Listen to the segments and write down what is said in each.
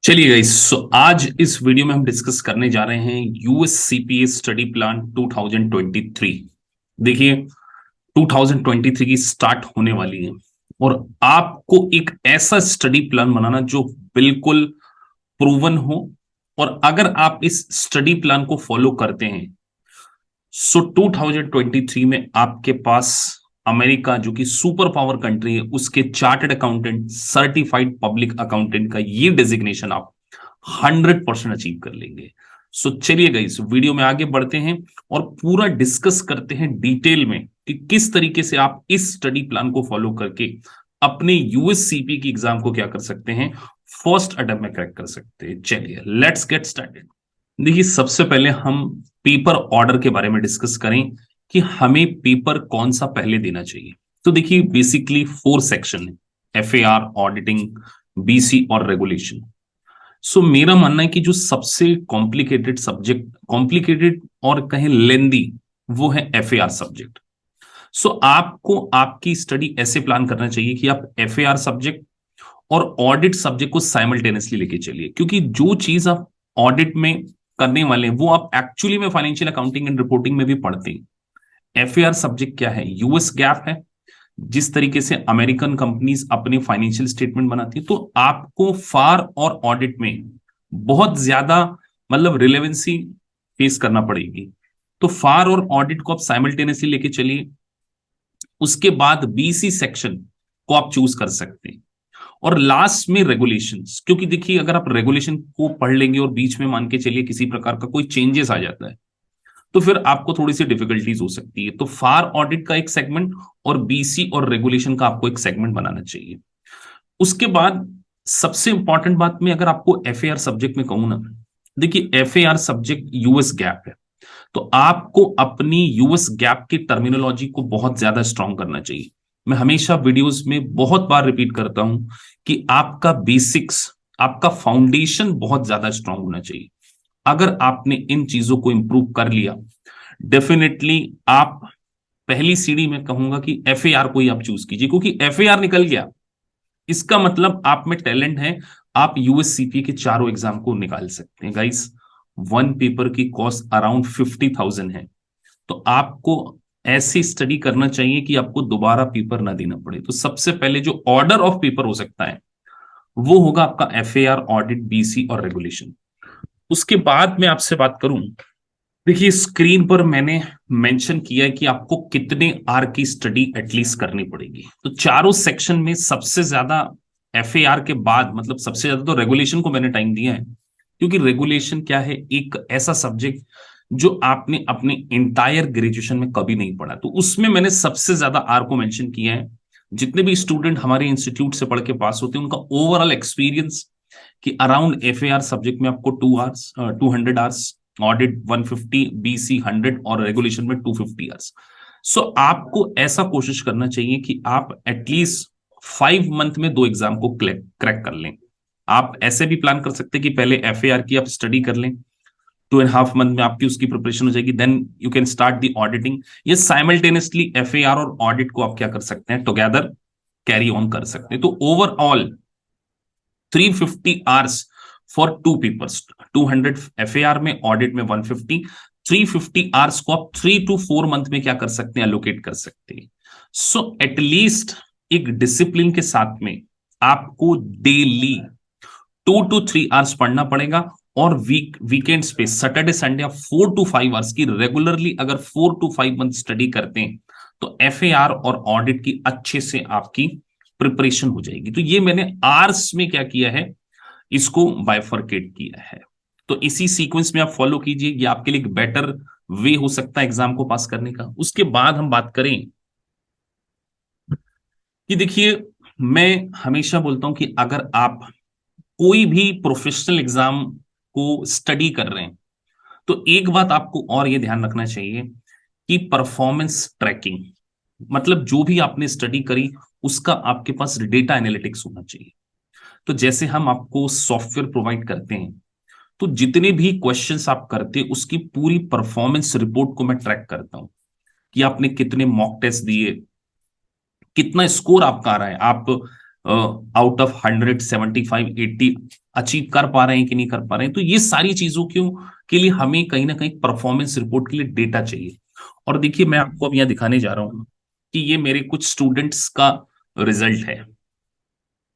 चलिए गाइस, आज इस वीडियो में हम डिस्कस करने जा रहे हैं यूएस सीपीएस स्टडी प्लान 2023। देखिए, 2023 की स्टार्ट होने वाली है और आपको एक ऐसा स्टडी प्लान बनाना जो बिल्कुल प्रूवन हो। और अगर आप इस स्टडी प्लान को फॉलो करते हैं, 2023 में आपके पास अमेरिका, जो कि सुपर पावर कंट्री है, उसके chartered accountant, certified public accountant का ये डेजिग्नेशन आप 100% अचीव कर लेंगे। चलिए गाइस, वीडियो में आगे बढ़ते हैं और पूरा डिस्कस करते हैं डिटेल में कि किस तरीके से आप इस स्टडी प्लान को फॉलो करके अपने यूएससीपी की एग्जाम को क्या कर सकते हैं, फर्स्ट अटेम्प्ट में क्रैक कर सकते हैं। चलिए लेट्स गेट स्टार्टेड। देखिए, सबसे पहले हम पेपर ऑर्डर के बारे में डिस्कस करें कि हमें पेपर कौन सा पहले देना चाहिए। तो देखिए, बेसिकली 4 सेक्शन है: एफएआर, ऑडिटिंग, बीसी और रेगुलेशन। मेरा मानना है कि जो सबसे कॉम्प्लिकेटेड सब्जेक्ट, कॉम्प्लिकेटेड और कहें लेंदी, वो है एफएआर सब्जेक्ट। आपको आपकी स्टडी ऐसे प्लान करना चाहिए कि आप एफएआर सब्जेक्ट और ऑडिट सब्जेक्ट को साइमल्टेनियसली लेके चलिए, क्योंकि जो चीज आप ऑडिट में करने वाले हैं वो आप एक्चुअली में फाइनेंशियल अकाउंटिंग एंड रिपोर्टिंग में भी पढ़ते हैं। एफएआर सब्जेक्ट क्या है? यूएस गैप है। जिस तरीके से अमेरिकन कंपनीज अपने फाइनेंशियल स्टेटमेंट बनाती है, तो आपको फार और ऑडिट में बहुत ज्यादा मतलब रिलेवेंसी फेस करना पड़ेगी। तो फार और ऑडिट को आप साइमल्टेनियसली लेके चलिए। उसके बाद बीसी सेक्शन को आप चूज कर सकते हैं और लास्ट में रेगुलेशंस, क्योंकि देखिए, अगर आप रेगुलेशन को पढ़ लेंगे और बीच में मान के चलिए किसी प्रकार का कोई चेंजेस आ जाता है, तो फिर आपको थोड़ी सी डिफिकल्टीज हो सकती है। तो फार ऑडिट का एक सेगमेंट और बीसी और रेगुलेशन का आपको एक सेगमेंट बनाना चाहिए। उसके बाद सबसे इंपॉर्टेंट बात में अगर आपको एफएआर सब्जेक्ट में कहूं ना, देखिए एफएआर सब्जेक्ट यूएस गैप है, तो आपको अपनी यूएस गैप की टर्मिनोलॉजी को बहुत ज्यादा स्ट्रांग करना चाहिए। मैं हमेशा वीडियोस में बहुत बार रिपीट करता हूं कि आपका बेसिक्स, आपका फाउंडेशन बहुत ज्यादा स्ट्रांग होना चाहिए। अगर आपने इन चीजों को इंप्रूव कर लिया, डेफिनेटली आप पहली सीढ़ी में कहूंगा कि एफएआर को ही आप चूज कीजिए, क्योंकि एफएआर निकल गया, इसका मतलब आप में टैलेंट है। आप यूएससीपी के चारों एग्जाम को निकाल सकते हैं गाइस। वन पेपर की कॉस्ट अराउंड 50,000 है, तो आपको ऐसी स्टडी करना चाहिए कि आपको दोबारा पेपर ना देना पड़े। तो सबसे पहले जो ऑर्डर ऑफ पेपर हो सकता है वो होगा आपका एफएआर, ऑडिट, बीसी और रेगुलेशन। उसके बाद मैं आपसे बात करूं, देखिए स्क्रीन पर मैंने मेंशन किया है कि आपको कितने आर की स्टडी एटलीस्ट करनी पड़ेगी। तो चारों सेक्शन में सबसे ज्यादा एफएआर के बाद, मतलब सबसे ज्यादा तो रेगुलेशन को मैंने टाइम दिया है, क्योंकि रेगुलेशन क्या है, एक ऐसा सब्जेक्ट जो आपने अपने इंटायर ग्रेजुएशन में कभी नहीं पढ़ा, तो उसमें मैंने सबसे ज्यादा आर को मेंशन किया है। जितने भी स्टूडेंट हमारे इंस्टीट्यूट से पढ़ के पास होते हैं, उनका ओवरऑल एक्सपीरियंस कि अराउंड एफएआर सब्जेक्ट में आपको 200 आवर्स, ऑडिट 150, बीसी 100 और रेगुलेशन में 250 आवर्स। आपको ऐसा कोशिश करना चाहिए कि आप एटलीस्ट 5 मंथ में 2 एग्जाम को क्रैक कर लें। आप ऐसे भी प्लान कर सकते हैं कि पहले एफएआर की आप स्टडी कर लें, 2.5 मंथ में आपकी उसकी प्रिपरेशन हो जाएगी, then you can start the auditing. ये साइमल्टेनियसली एफएआर और ऑडिट को आप क्या कर सकते हैं, टुगेदर कैरी ऑन कर सकते हैं। तो overall 350 hours for 2 papers, 200 FAR में, ऑडिट में 150, 350 आवर्स को आप 3 to 4 मंथ में क्या कर सकते हैं, एलोकेट कर सकते हैं। एटलीस्ट एक डिसिप्लिन के साथ में आपको डेली 2 to 3 आवर्स पढ़ना पड़ेगा और वीकेंड्स पे सैटरडे संडे आप 4 to 5 आवर्स की रेगुलरली अगर 4 to 5 मंथ स्टडी करते हैं, तो एफएआर और ऑडिट की अच्छे से आपकी प्रिपरेशन हो जाएगी। तो ये मैंने आर्स में क्या किया है, इसको बाइफरकेट किया है। तो इसी सीक्वेंस में आप फॉलो कीजिए, ये आपके लिए एक बेटर वे हो सकता है एग्जाम को पास करने का। उसके बाद हम बात करें कि देखिए, मैं हमेशा बोलता हूं कि अगर आप कोई भी प्रोफेशनल एग्जाम को स्टडी कर रहे हैं, तो एक बात आपको और ये ध्यान रखना चाहिए कि परफॉर्मेंस ट्रैकिंग, मतलब जो भी आपने स्टडी करी उसका आपके पास डेटा एनालिटिक्स होना चाहिए। तो जैसे हम आपको सॉफ्टवेयर प्रोवाइड करते हैं, तो जितने भी क्वेश्चंस आप करते हैं उसकी पूरी परफॉर्मेंस रिपोर्ट को मैं ट्रैक करता हूं कि आपने कितने मॉक टेस्ट दिए, कितना स्कोर आपका आ रहा है, आप आउट ऑफ 175 80 अचीव कर पा रहे हैं कि नहीं कर पा रहे हैं। तो ये सारी चीजों क्यों के लिए हमें कहीं ना कहीं परफॉर्मेंस रिपोर्ट के लिए डेटा चाहिए। और देखिए मैं आपको अब यहाँ दिखाने जा रहा हूं कि ये मेरे कुछ स्टूडेंट्स का रिजल्ट है,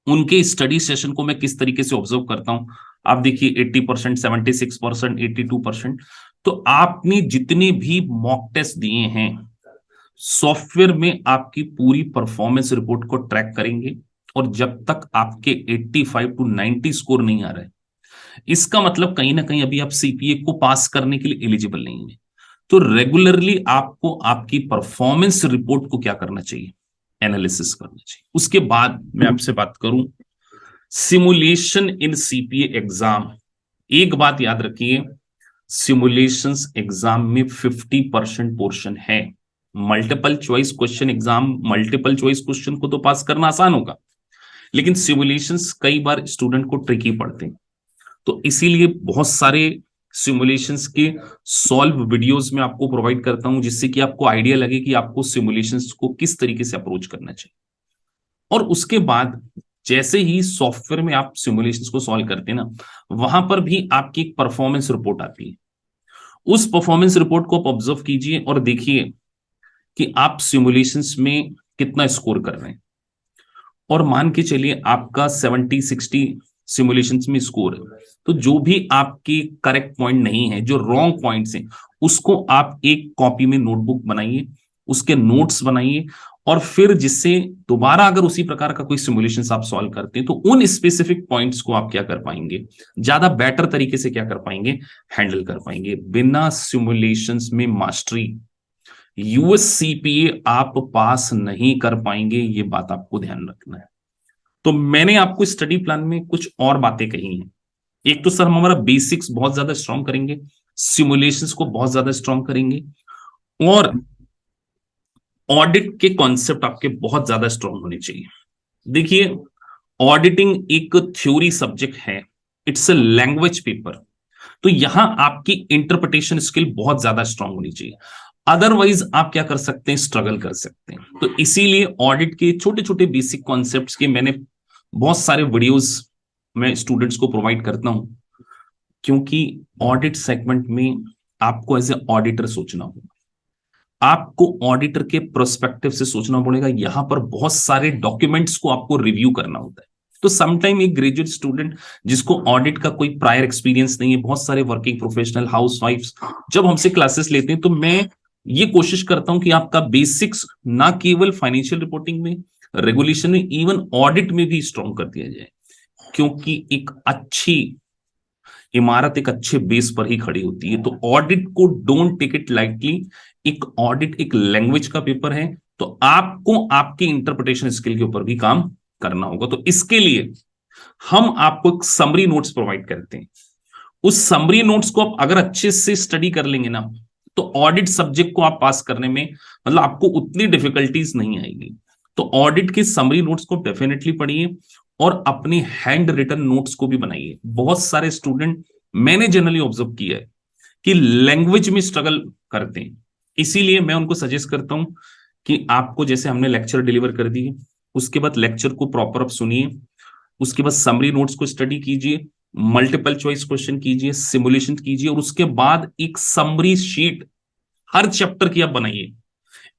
उनके स्टडी सेशन को मैं किस तरीके से ऑब्जर्व करता हूं। आप देखिए 80%, 76%, 82%। तो आपने जितने भी मॉक टेस्ट दिए हैं सॉफ्टवेयर में आपकी पूरी परफॉर्मेंस रिपोर्ट को ट्रैक करेंगे, और जब तक आपके 85 टू 90 स्कोर नहीं आ रहे, इसका मतलब कहीं ना कहीं अभी आप सीपीए को पास करने के लिए एलिजिबल नहीं है। तो रेगुलरली आपको आपकी परफॉर्मेंस रिपोर्ट को क्या करना चाहिए, एनालिसिस करना चाहिए। उसके बाद मैं आपसे बात करूं सिमुलेशन इन सीपीए एग्जाम। एक बात याद रखिए, सिमुलेशंस एग्जाम में 50% पोर्शन है। Multiple choice question exam, multiple choice question को तो पास करना आसान होगा, लेकिन सिमुलेशंस कई बार स्टूडेंट को ट्रिकी पड़ते हैं। तो इसीलिए बहुत सारे सिमुलेशंस के सॉल्व वीडियोस में आपको प्रोवाइड करता हूं, जिससे कि आपको आइडिया लगे कि आपको सिमुलेशंस को किस तरीके से अप्रोच करना चाहिए। और उसके बाद जैसे ही सॉफ्टवेयर में आप सिमुलेशंस को सॉल्व करते हैं ना, वहां पर भी आपकी एक परफॉर्मेंस रिपोर्ट आती है। उस परफॉर्मेंस रिपोर्ट को आप ऑब्जर्व कीजिए और देखिए कि आप सिमुलेशंस में कितना स्कोर कर रहे हैं। और मान के चलिए आपका 70-60 सिमुलेशंस में स्कोर है, तो जो भी आपके करेक्ट पॉइंट नहीं है, जो रॉन्ग पॉइंट्स हैं, उसको आप एक कॉपी में नोटबुक बनाइए, उसके नोट्स बनाइए, और फिर जिससे दोबारा अगर उसी प्रकार का कोई सिमुलेशन आप सॉल्व करते हैं तो उन स्पेसिफिक पॉइंट्स को आप क्या कर पाएंगे, ज्यादा बेटर तरीके से क्या कर पाएंगे, हैंडल कर पाएंगे। बिना सिमुलेशंस में मास्टरी यूएससीपीए आप पास नहीं कर पाएंगे, ये बात आपको ध्यान रखना है। तो मैंने आपको स्टडी प्लान में कुछ और बातें कही हैं। एक तो सर हम हमारा बेसिक्स बहुत ज्यादा स्ट्रांग करेंगे, सिमुलेशंस को बहुत ज्यादा स्ट्रांग करेंगे, और ऑडिट के कॉन्सेप्ट आपके बहुत ज्यादा स्ट्रांग होने चाहिए। देखिए ऑडिटिंग एक थ्योरी सब्जेक्ट है, इट्स अ लैंग्वेज पेपर, तो यहां आपकी इंटरप्रिटेशन स्किल बहुत ज्यादा स्ट्रांग होनी चाहिए। अदरवाइज आप क्या कर सकते हैं, स्ट्रगल कर सकते हैं। तो इसीलिए ऑडिट के छोटे छोटे बेसिक कॉन्सेप्ट्स के मैंने बहुत सारे वीडियोस मैं स्टूडेंट्स को प्रोवाइड करता हूं, क्योंकि ऑडिट सेगमेंट में आपको एज ए ऑडिटर सोचना होगा, आपको ऑडिटर के प्रोस्पेक्टिव से सोचना पड़ेगा। यहां पर बहुत सारे डॉक्यूमेंट्स को आपको रिव्यू करना होता है। तो समटाइम एक ग्रेजुएट स्टूडेंट जिसको ऑडिट का कोई प्रायर एक्सपीरियंस नहीं है, बहुत सारे वर्किंग प्रोफेशनल हाउसवाइफ्स जब हमसे क्लासेस लेते हैं, तो मैं ये कोशिश करता हूं कि आपका बेसिक्स ना केवल फाइनेंशियल रिपोर्टिंग में, रेगुलेशन में, इवन ऑडिट में भी स्ट्रॉन्ग कर दिया जाए। क्योंकि एक अच्छी इमारत एक अच्छे बेस पर ही खड़ी होती है। तो ऑडिट को डोंट टेक इट लाइटली। एक ऑडिट एक लैंग्वेज का पेपर है, तो आपको आपकी इंटरप्रिटेशन स्किल के ऊपर भी काम करना होगा। तो इसके लिए हम आपको एक समरी नोट्स प्रोवाइड करते हैं। उस समरी नोट्स को आप अगर अच्छे से स्टडी कर लेंगे ना, तो ऑडिट सब्जेक्ट को आप पास करने में मतलब आपको उतनी डिफिकल्टीज नहीं आएगी। तो ऑडिट के समरी नोट्स को डेफिनेटली पढ़िए, और अपने हैंड रिटन नोट्स को भी बनाइए। बहुत सारे स्टूडेंट मैंने जनरली ऑब्जर्व किया है कि लैंग्वेज में स्ट्रगल करते हैं, इसीलिए मैं उनको सजेस्ट करता हूं कि आपको जैसे हमने लेक्चर डिलीवर कर दिए, उसके बाद लेक्चर को प्रॉपर आप सुनिए, उसके बाद समरी नोट्स को स्टडी कीजिए, मल्टीपल चॉइस क्वेश्चन कीजिए, सिमुलेशन कीजिए, और उसके बाद एक समरी शीट हर चैप्टर की आप बनाइए।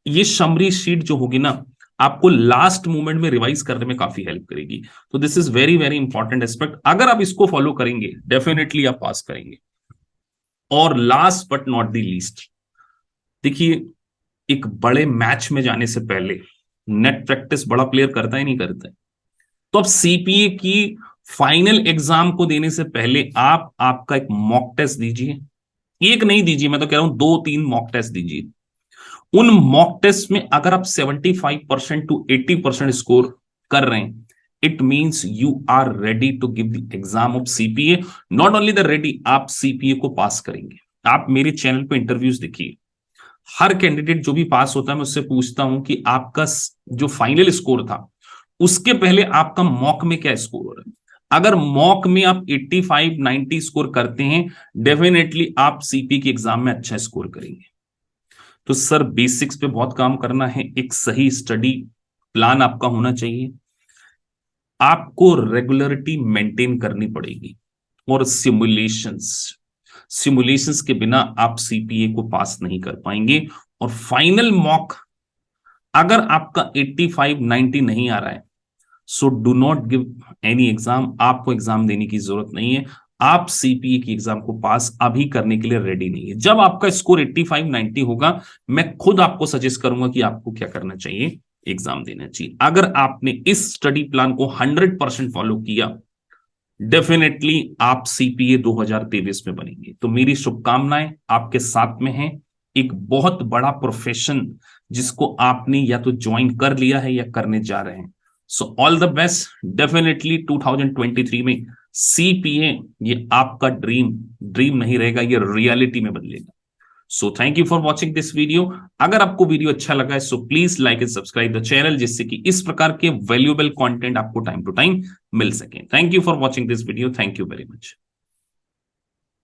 ये समरी शीट जो होगी ना, आपको लास्ट मोमेंट में रिवाइज करने में काफी हेल्प करेगी। तो this is very very important aspect. अगर आप इसको फॉलो करेंगे डेफिनेटली आप पास करेंगे। और last but not the least, देखिए एक बड़े मैच में जाने से पहले नेट प्रैक्टिस बड़ा प्लेयर करता ही नहीं करता है। तो अब सीपीए की फाइनल एग्जाम को देने से पहले आप आपका एक मॉक टेस्ट दीजिए। एक नहीं दीजिए, मैं तो कह रहा हूं 2-3 मॉक टेस्ट दीजिए। उन मॉक टेस्ट में अगर आप 75% टू 80% स्कोर कर रहे हैं, it means you are ready to give the exam of CPA. Not only the ready, आप सीपीए को पास करेंगे। आप मेरे चैनल पे इंटरव्यूज देखिए, हर कैंडिडेट जो भी पास होता है मैं उससे पूछता हूं कि आपका जो फाइनल स्कोर था उसके पहले आपका मॉक में क्या स्कोर हो रहा है। अगर मॉक में आप 85-90 स्कोर करते हैं, डेफिनेटली आप सीपी के एग्जाम में अच्छा स्कोर करेंगे। तो सर बेसिक्स पे बहुत काम करना है, एक सही स्टडी प्लान आपका होना चाहिए। आपको रेगुलरिटी मेंटेन करनी पड़ेगी, और सिमुलेशंस के बिना आप सीपीए को पास नहीं कर पाएंगे। और फाइनल मॉक अगर आपका 85 90 नहीं आ रहा है, so do not give any exam, आपको एग्जाम देने की जरूरत नहीं है। आप सीपीए की एग्जाम को पास अभी करने के लिए रेडी नहीं है। जब आपका स्कोर 85 90 होगा, मैं खुद आपको सजेस्ट करूंगा कि आपको क्या करना चाहिए, एग्जाम देना चाहिए। अगर आपने इस स्टडी प्लान को 100% फॉलो किया, डेफिनेटली आप सीपीए 2023 में बनेंगे। तो मेरी शुभकामनाएं आपके साथ में हैं। एक बहुत बड़ा प्रोफेशन जिसको आपने या तो ज्वाइन कर लिया है या करने जा रहे हैं। So all the best. Definitely 2023 में सीपीए ये आपका ड्रीम नहीं रहेगा, ये रियलिटी में बदलेगा। So thank you for watching this video. अगर आपको वीडियो अच्छा लगा है, so please like and subscribe the channel, जिससे कि इस प्रकार के वैल्यूएबल कंटेंट आपको टाइम टू टाइम मिल सके। Thank you for watching this video. Thank you very much.